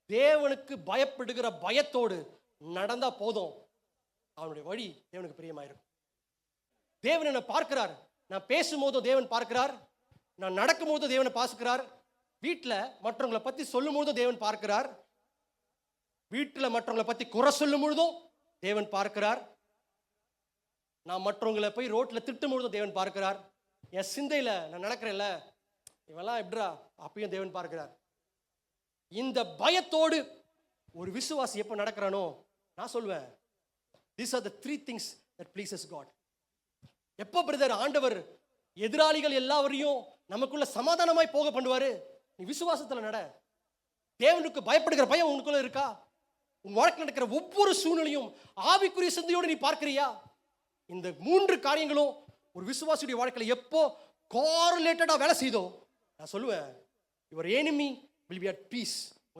தேவனுக்கு பயப்படுகிற பயத்தோடு நடந்தா போதும், அவனுடைய வழி தேவனுக்கு பிரியமாயிருக்கும். தேவன் என்னை பார்க்கிறார். நான் பேசும்போதும் தேவன் பார்க்கிறார், நான் நடக்கும் போதும் தேவனை பார்க்கிறார், வீட்டில் மற்றவங்களை பற்றி சொல்லும் பொழுதும் தேவன் பார்க்கிறார், வீட்டில் மற்றவங்களை பற்றி குறை சொல்லும் பொழுதும் தேவன் பார்க்கிறார், நான் மற்றவங்களை போய் ரோட்டில் திட்டும் பொழுதும் தேவன் பார்க்கிறார், என் சிந்தையில் நான் நடக்கிறேன்ல இவெல்லாம் எப்படிரா அப்பயும் தேவன் பார்க்கிறார். இந்த பயத்தோடு ஒரு விசுவாசி எப்போ நடக்கிறானோ நான் சொல்வேன், these are the 3 things that pleases God. எப்போ பிரதர் ஆண்டவர் எதிராளிகள் எல்லாவரையும் நமக்குள்ள சமாதானமாய் போக பண்ணுவாரு? நீ விசுவாசத்துல நட. தேவனுக்கு பயப்படுகிற பயம் உனக்குள்ள இருக்கா? உன் வாழ்க்கையில் நடக்கிற ஒவ்வொரு சூழ்நிலையும் ஆவிக்குரிய சிந்தையோடு நீ பார்க்கிறியா? இந்த 3 காரியங்களும் ஒரு விசுவாசியுடைய வாழ்க்கையில் எப்போ கோரிலேட்டடா வேலை செய்தோ நான் சொல்லுவேன், your enemy will be at peace.